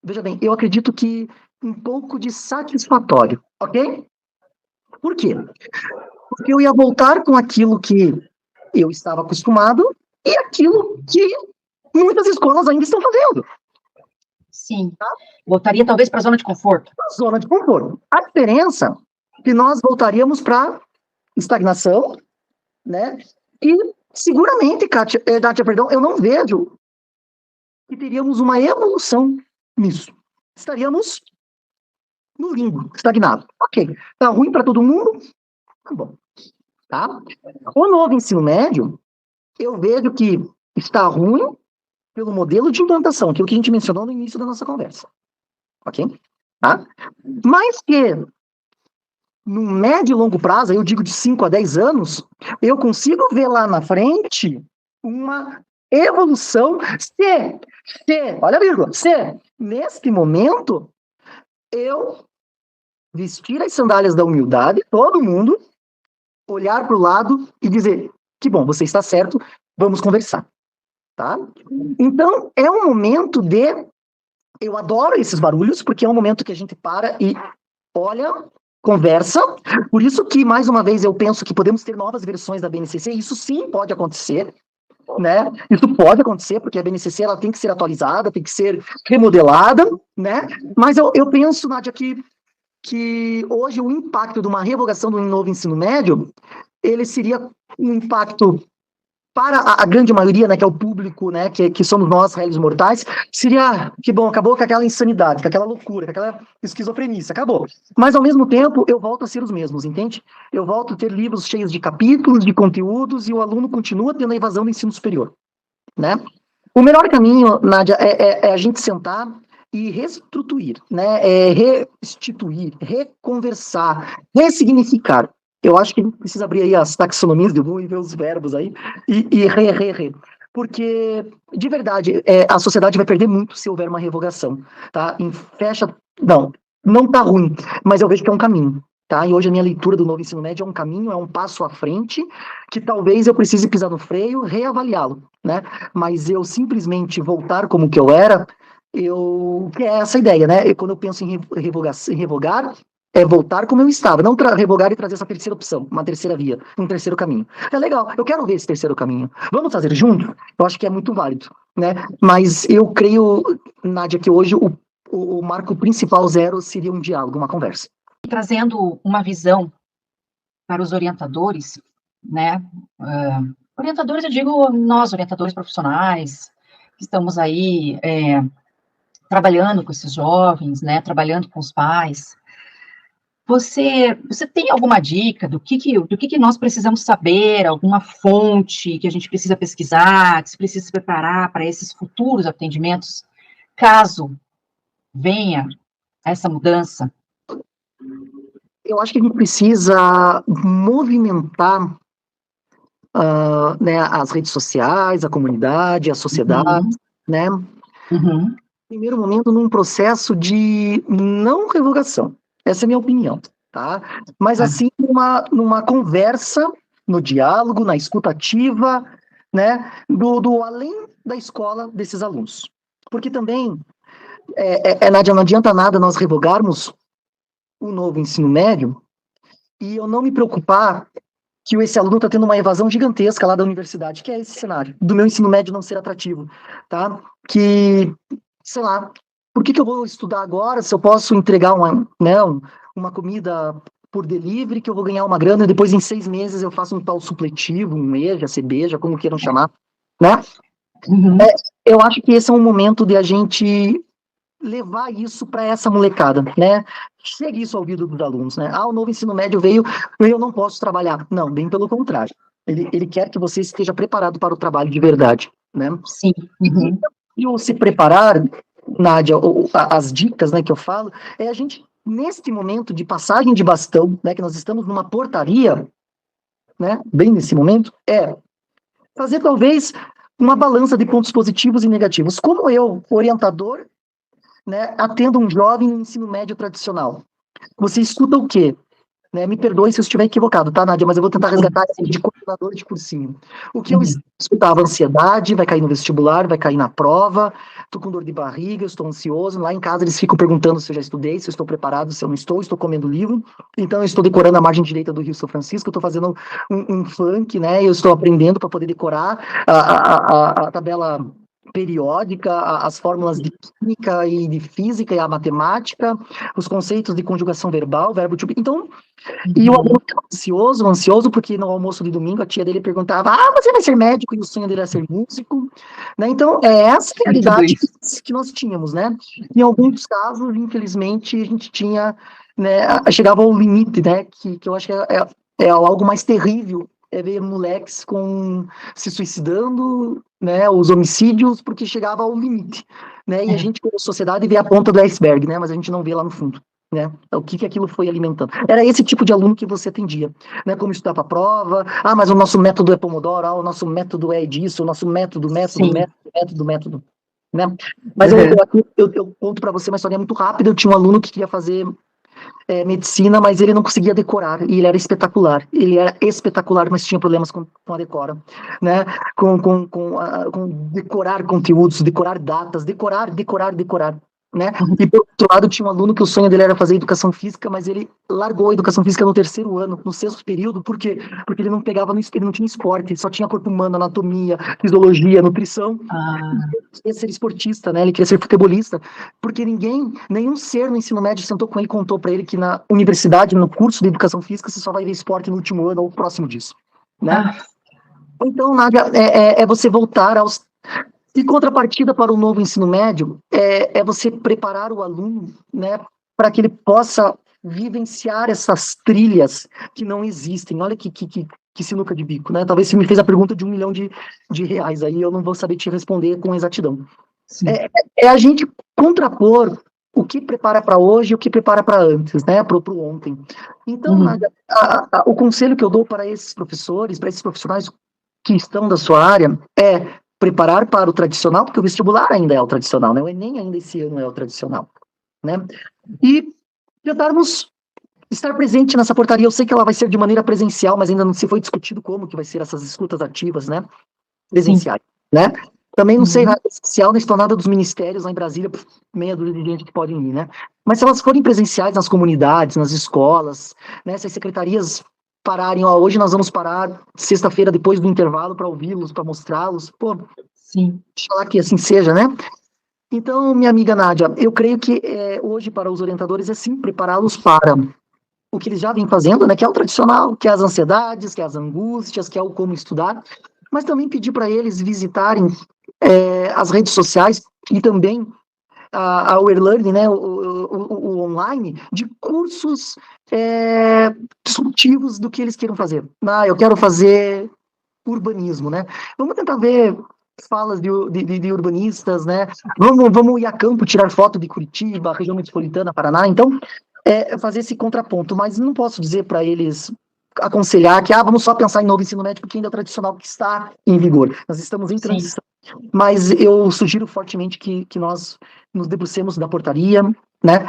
[SPEAKER 3] veja bem, eu acredito que um pouco de satisfatório, ok? Por quê? Porque eu ia voltar com aquilo que eu estava acostumado e aquilo que muitas escolas ainda estão fazendo.
[SPEAKER 1] Sim. Voltaria talvez para a zona de conforto.
[SPEAKER 3] Zona de conforto. A diferença é que nós voltaríamos para estagnação, né? E seguramente, Kátia, perdão, eu não vejo que teríamos uma evolução nisso. Estaríamos no limbo, estagnado. Ok, tá ruim para todo mundo? Tá bom. Tá? O novo ensino médio, eu vejo que está ruim pelo modelo de implantação, aquilo que a gente mencionou no início da nossa conversa. Ok? Tá? Mas que no médio e longo prazo, eu digo de 5 a 10 anos, eu consigo ver lá na frente uma evolução olha a vírgula, se neste momento eu vestir as sandálias da humildade, todo mundo olhar para o lado e dizer, que bom, você está certo, vamos conversar, tá? Então, é um momento eu adoro esses barulhos, porque é um momento que a gente para e olha, conversa, por isso que, mais uma vez, eu penso que podemos ter novas versões da BNCC, isso sim pode acontecer, né? Isso pode acontecer, porque a BNCC ela tem que ser atualizada, tem que ser remodelada, né? Mas eu penso, Nádia, que hoje o impacto de uma revogação do novo ensino médio, ele seria um impacto para a grande maioria, né, que é o público, né, que somos nós, réis mortais, seria, que bom, acabou com aquela insanidade, com aquela loucura, com aquela esquizofrenia, acabou. Mas, ao mesmo tempo, eu volto a ser os mesmos, entende? Eu volto a ter livros cheios de capítulos, de conteúdos, e o aluno continua tendo a evasão do ensino superior, né? O melhor caminho, Nádia, é a gente sentar e reestruturir, né, restituir, reconversar, ressignificar. Eu acho que a gente precisa abrir aí as taxonomias do Bloom e ver os verbos aí, e re. Porque, de verdade, a sociedade vai perder muito se houver uma revogação, tá? Não tá ruim, mas eu vejo que é um caminho, tá? E hoje a minha leitura do novo ensino médio é um caminho, é um passo à frente, que talvez eu precise pisar no freio, reavaliá-lo, né? Mas eu simplesmente voltar como que eu era, que é essa ideia, né? E quando eu penso em revogar, é voltar como eu estava, não revogar e trazer essa terceira opção, uma terceira via, um terceiro caminho. É legal, eu quero ver esse terceiro caminho. Vamos fazer junto? Eu acho que é muito válido, né? Mas eu creio, Nádia, que hoje o marco principal zero seria um diálogo, uma conversa.
[SPEAKER 1] Trazendo uma visão para os orientadores, né? Orientadores, eu digo nós, orientadores profissionais, que estamos aí trabalhando com esses jovens, né? Trabalhando com os pais. Você tem alguma dica do que nós precisamos saber, alguma fonte que a gente precisa pesquisar, que se precisa se preparar para esses futuros atendimentos, caso venha essa mudança?
[SPEAKER 3] Eu acho que a gente precisa movimentar né, as redes sociais, a comunidade, a sociedade, né?
[SPEAKER 1] Uhum.
[SPEAKER 3] Primeiro momento, num processo de não revogação. Essa é a minha opinião, tá? Mas, assim, numa conversa, no diálogo, na escutativa, né? Do além da escola desses alunos. Porque também, Nádia, não adianta nada nós revogarmos o novo ensino médio e eu não me preocupar que esse aluno está tendo uma evasão gigantesca lá da universidade, que é esse cenário, do meu ensino médio não ser atrativo, tá? Que, sei lá, por que eu vou estudar agora se eu posso entregar uma comida por delivery, que eu vou ganhar uma grana e depois em 6 meses eu faço um tal supletivo, um EJA, CBJA, como queiram chamar, né?
[SPEAKER 1] Uhum.
[SPEAKER 3] Eu acho que esse é um momento de a gente levar isso para essa molecada, né? Chega isso ao ouvido dos alunos, né? O novo ensino médio veio, eu não posso trabalhar. Não, bem pelo contrário. Ele quer que você esteja preparado para o trabalho de verdade, né?
[SPEAKER 1] Sim. Uhum.
[SPEAKER 3] E o se preparar, Nádia, as dicas, né, que eu falo, é a gente, neste momento de passagem de bastão, né, que nós estamos numa portaria, né, bem nesse momento, fazer talvez uma balança de pontos positivos e negativos. Como eu, orientador, né, atendo um jovem no ensino médio tradicional, você escuta o quê? Né, me perdoe se eu estiver equivocado, tá, Nádia? Mas eu vou tentar resgatar de coordenador de cursinho. O que eu escutava, ansiedade, vai cair no vestibular, vai cair na prova, tô com dor de barriga, estou ansioso. Lá em casa eles ficam perguntando se eu já estudei, se eu estou preparado, se eu não estou comendo livro. Então eu estou decorando a margem direita do Rio São Francisco, eu estou fazendo um funk, né? Eu estou aprendendo para poder decorar a tabela periódica, as fórmulas de química e de física e a matemática, os conceitos de conjugação verbal, verbo to be. Então, e o aluno ficava ansioso, porque no almoço de domingo a tia dele perguntava: você vai ser médico? E o sonho dele era ser músico, né? Então, é essa a realidade que nós tínhamos, né? Em alguns casos, infelizmente, a gente tinha, né, chegava ao limite, né? Que eu acho que é algo mais terrível, é ver moleques se suicidando, né? Os homicídios, porque chegava ao limite, né? E a gente, como sociedade, vê a ponta do iceberg, né? Mas a gente não vê lá no fundo. Né? O que aquilo foi alimentando. Era esse tipo de aluno que você atendia, né? Como estudar para a prova, mas o nosso método é Pomodoro, o nosso método é disso, o nosso método, né? Mas eu conto para você uma história muito rápida. Eu tinha um aluno que queria fazer medicina, mas ele não conseguia decorar, e ele era espetacular. Ele era espetacular, mas tinha problemas com a decora, né? Com decorar conteúdos, decorar datas, decorar, né? E por outro lado, tinha um aluno que o sonho dele era fazer educação física, mas ele largou a educação física no 3º ano, no 6º período. Por quê? Porque ele não pegava, ele não tinha esporte, só tinha corpo humano, anatomia, fisiologia, nutrição. Ele queria ser esportista, né? Ele queria ser futebolista, porque nenhum ser no ensino médio sentou com ele e contou para ele que na universidade, no curso de educação física, você só vai ver esporte no último ano ou próximo disso, né? Então, Nádia, é você voltar aos... E contrapartida para o novo ensino médio é você preparar o aluno, né, para que ele possa vivenciar essas trilhas que não existem. Olha que sinuca de bico, né? Talvez você me fez a pergunta de R$1 milhão de reais, aí eu não vou saber te responder com exatidão. É a gente contrapor o que prepara para hoje e o que prepara para antes, né, para o ontem. Então, Nádia, o conselho que eu dou para esses professores, para esses profissionais que estão da sua área, é preparar para o tradicional, porque o vestibular ainda é o tradicional, né? O Enem ainda esse ano é o tradicional, né? E tentarmos estar presente nessa portaria. Eu sei que ela vai ser de maneira presencial, mas ainda não se foi discutido como que vai ser essas escutas ativas, né? Presenciais, né? Também não sei, presencial na esplanada dos ministérios lá em Brasília, meia dúzia de gente que podem ir, né? Mas se elas forem presenciais nas comunidades, nas escolas, né? Se as secretarias pararem, hoje nós vamos parar sexta-feira depois do intervalo para ouvi-los, para mostrá-los, deixa eu falar que assim seja, né? Então, minha amiga Nádia, eu creio que hoje para os orientadores é sim prepará-los para o que eles já vêm fazendo, né? Que é o tradicional, que é as ansiedades, que é as angústias, que é o como estudar, mas também pedir para eles visitarem as redes sociais e também a e-learning, né, o online, de cursos disruptivos do que eles queiram fazer. Eu quero fazer urbanismo, né? Vamos tentar ver falas de urbanistas, né? Vamos ir a campo, tirar foto de Curitiba, região metropolitana, Paraná. Então, fazer esse contraponto, mas não posso dizer para eles, aconselhar que vamos só pensar em novo ensino médio, porque ainda é o tradicional que está em vigor. Nós estamos em transição. Mas eu sugiro fortemente que nós nos debrucemos da portaria, né?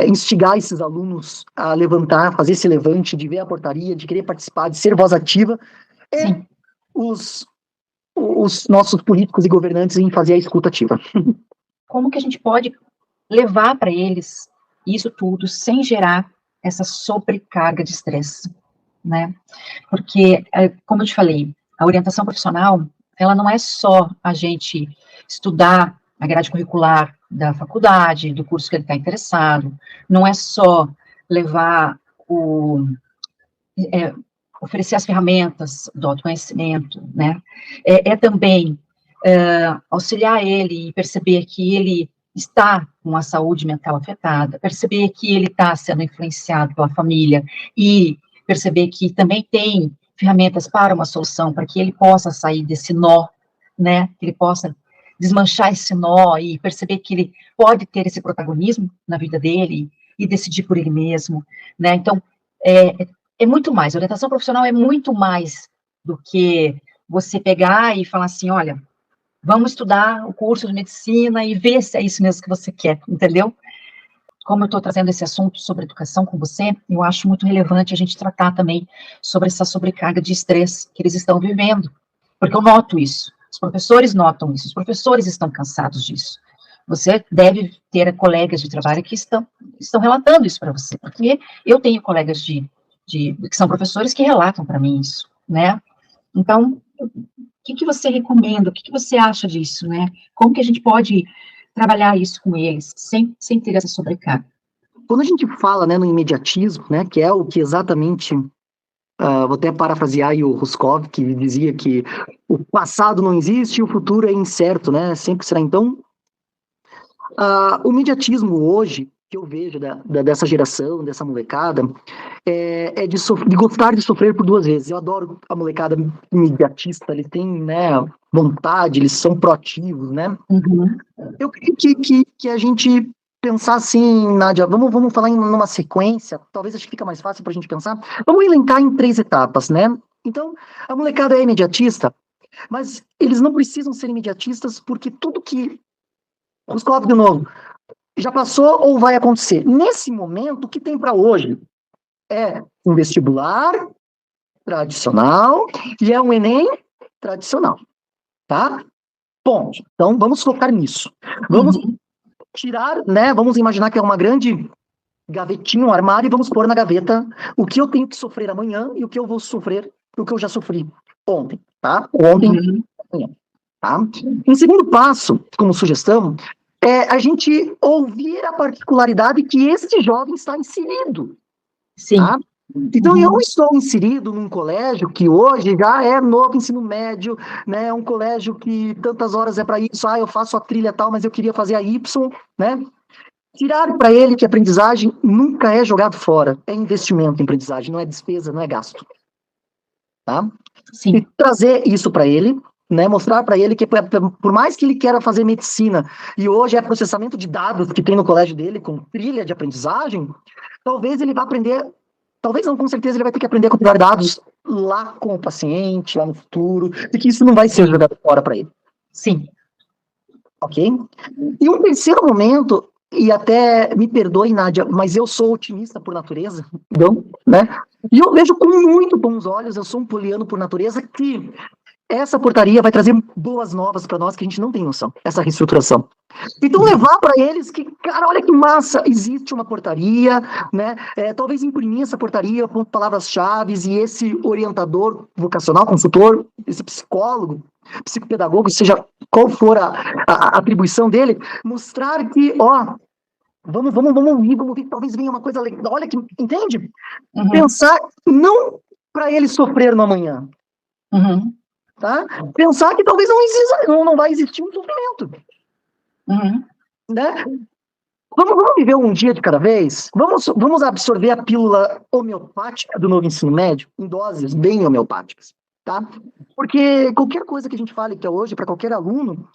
[SPEAKER 3] Instigar esses alunos a levantar, fazer esse levante, de ver a portaria, de querer participar, de ser voz ativa, e os nossos políticos e governantes em fazer a escuta ativa.
[SPEAKER 1] Como que a gente pode levar para eles isso tudo sem gerar essa sobrecarga de estresse, né? Porque, como eu te falei, a orientação profissional, ela não é só a gente estudar a grade curricular, da faculdade, do curso que ele está interessado, não é só levar oferecer as ferramentas do autoconhecimento, né? É também auxiliar ele e perceber que ele está com a saúde mental afetada, perceber que ele está sendo influenciado pela família e perceber que também tem ferramentas para uma solução, para que ele possa sair desse nó, né? Que ele possa desmanchar esse nó e perceber que ele pode ter esse protagonismo na vida dele e decidir por ele mesmo, né? Então, é muito mais, orientação profissional é muito mais do que você pegar e falar assim, olha, vamos estudar o curso de medicina e ver se é isso mesmo que você quer, entendeu? Como eu estou trazendo esse assunto sobre educação com você, eu acho muito relevante a gente tratar também sobre essa sobrecarga de estresse que eles estão vivendo, porque eu noto isso, os professores notam isso, os professores estão cansados disso. Você deve ter colegas de trabalho que estão relatando isso para você, porque eu tenho colegas que são professores que relatam para mim isso, né? Então, o que você recomenda? O que você acha disso, né? Como que a gente pode trabalhar isso com eles, sem ter essa sobrecarga?
[SPEAKER 3] Quando a gente fala, né, no imediatismo, né, que é o que exatamente, vou até parafrasear aí o Ruskov, que dizia que o passado não existe e o futuro é incerto, né, sempre será. Então, o imediatismo hoje, que eu vejo dessa geração, dessa molecada, é de gostar de sofrer por duas vezes. Eu adoro a molecada imediatista, eles têm, né, vontade, eles são proativos, né?
[SPEAKER 1] Uhum.
[SPEAKER 3] Eu creio que a gente pensar assim, Nádia, vamos falar numa sequência, talvez acho que fica mais fácil para a gente pensar. Vamos elencar em 3 etapas, né? Então, a molecada é imediatista, mas eles não precisam ser imediatistas porque tudo que... Ruskov de novo, já passou ou vai acontecer. Nesse momento, o que tem para hoje é um vestibular tradicional e é um Enem tradicional, tá? Bom, então vamos focar nisso. Vamos tirar, né? Vamos imaginar que é uma grande gavetinha, um armário, e vamos pôr na gaveta o que eu tenho que sofrer amanhã e o que eu vou sofrer, o que eu já sofri ontem, tá? Ontem, amanhã, tá? Um segundo passo, como sugestão, é a gente ouvir a particularidade que esse jovem está inserido.
[SPEAKER 1] Sim.
[SPEAKER 3] Tá? Então, eu estou inserido num colégio que hoje já é novo ensino médio, né? É um colégio que tantas horas é para isso, eu faço a trilha tal, mas eu queria fazer a Y, né? Tirar para ele que a aprendizagem nunca é jogado fora, é investimento em aprendizagem, não é despesa, não é gasto. Tá?
[SPEAKER 1] Sim.
[SPEAKER 3] E trazer isso para ele, né, mostrar para ele que por mais que ele queira fazer medicina e hoje é processamento de dados que tem no colégio dele com trilha de aprendizagem, talvez ele vá aprender, talvez não, com certeza ele vai ter que aprender a compilar dados lá com o paciente, lá no futuro, e que isso não vai ser jogado fora para ele.
[SPEAKER 1] Sim.
[SPEAKER 3] Ok? E um terceiro momento, e até me perdoe, Nádia, mas eu sou otimista por natureza, então, né? E eu vejo com muito bons olhos, eu sou um poliano por natureza, que essa portaria vai trazer boas novas para nós que a gente não tem noção, essa reestruturação. Então, levar para eles que, cara, olha que massa, existe uma portaria, né? Talvez imprimir essa portaria com palavras-chave e esse orientador vocacional, consultor, esse psicólogo, psicopedagogo, seja qual for a atribuição dele, mostrar que, ó, vamos ver, talvez venha uma coisa legal, olha que, entende?
[SPEAKER 1] Uhum.
[SPEAKER 3] Pensar não para ele sofrer no amanhã, tá? Pensar que talvez não vai existir um sofrimento. Né? Vamos viver um dia de cada vez? Vamos absorver a pílula homeopática do novo ensino médio em doses bem homeopáticas, tá? Porque qualquer coisa que a gente fale que é hoje, para qualquer aluno,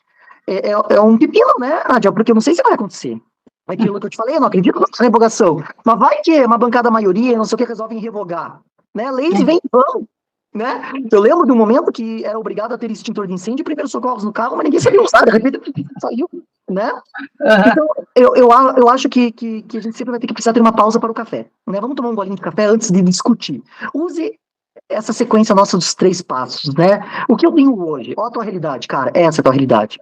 [SPEAKER 3] é um pepino, né, Nádia? Porque eu não sei se vai acontecer. Aquilo que eu te falei, eu não acredito na revogação. Mas vai que uma bancada maioria, não sei o que, resolvem revogar. Né? Leis vêm e vão. Né? Eu lembro de um momento que era obrigado a ter extintor de incêndio e primeiros socorros no carro, mas ninguém sabia usar, de repente saiu, né? Então, eu acho que a gente sempre vai ter que precisar ter uma pausa para o café, né? Vamos tomar um golinho de café antes de discutir. Use essa sequência nossa dos 3 passos, né? O que eu tenho hoje? Olha a tua realidade, cara, essa é a tua realidade.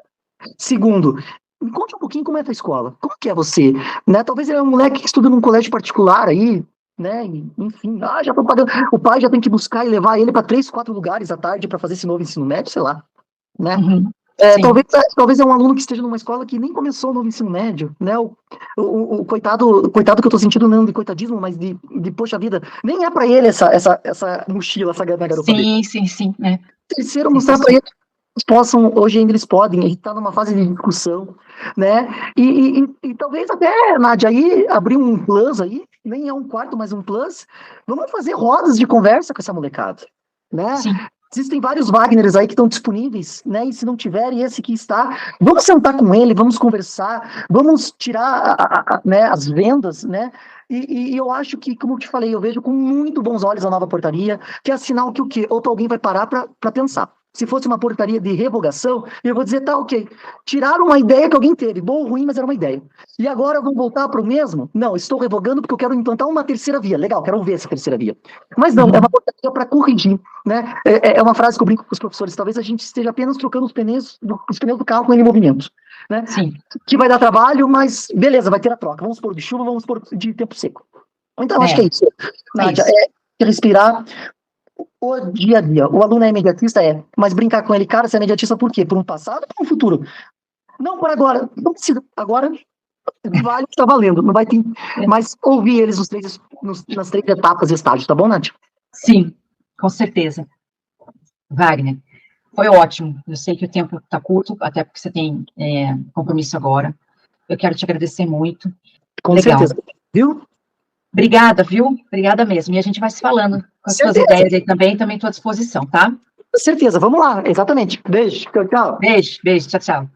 [SPEAKER 3] Segundo, me conte um pouquinho como é a tua escola, como que é você, né? Talvez ele é um moleque que estuda num colégio particular aí, né? Enfim, já tô pagando. O pai já tem que buscar e levar ele para 3, 4 lugares à tarde para fazer esse novo ensino médio, sei lá, né? Talvez é um aluno que esteja numa escola que nem começou o novo ensino médio, né? O coitado que eu tô sentindo não de coitadismo, mas de poxa vida, nem é para ele essa mochila, essa garupa dele.
[SPEAKER 1] Sim, né?
[SPEAKER 3] Terceiro, mostrar para ele hoje ainda eles podem, ele está numa fase de discussão, né? E talvez até, Nádia, aí abrir um plus aí, nem é um quarto, mas um plus, vamos fazer rodas de conversa com essa molecada, né?
[SPEAKER 1] Sim.
[SPEAKER 3] Existem vários Wagners aí que estão disponíveis, né? E se não tiver, esse que está, vamos sentar com ele, vamos conversar, vamos tirar né, as vendas, né? E eu acho que, como eu te falei, eu vejo com muito bons olhos a nova portaria, que é sinal que o quê? Ou alguém vai parar para pensar. Se fosse uma portaria de revogação, eu vou dizer, tá, ok, tiraram uma ideia que alguém teve, boa ou ruim, mas era uma ideia. E agora vão voltar para o mesmo? Não, estou revogando porque eu quero implantar uma terceira via. Legal, quero ver essa terceira via. Mas não, é uma portaria para corrigir, né? É uma frase que eu brinco com os professores, talvez a gente esteja apenas trocando os pneus do carro com ele em movimento, né?
[SPEAKER 1] Sim.
[SPEAKER 3] Que vai dar trabalho, mas beleza, vai ter a troca. Vamos pôr de chuva, vamos pôr de tempo seco. Então, acho que é isso. Nádia, respirar o dia a dia. O aluno é imediatista? Mas brincar com ele, cara, você é imediatista por quê? Por um passado ou por um futuro? Não por agora. Não precisa. Agora vale o que está valendo. Não vai ter mais ouvir eles nas 3 etapas e estágios, tá bom, Nádia?
[SPEAKER 1] Sim, com certeza. Wagner, foi ótimo. Eu sei que o tempo está curto, até porque você tem compromisso agora. Eu quero te agradecer muito.
[SPEAKER 3] Com certeza. Viu?
[SPEAKER 1] Obrigada, viu? Obrigada mesmo. E a gente vai se falando com as suas ideias aí também estou à disposição, tá?
[SPEAKER 3] Com certeza. Vamos lá, exatamente. Beijo. Tchau.
[SPEAKER 1] Beijo. Tchau.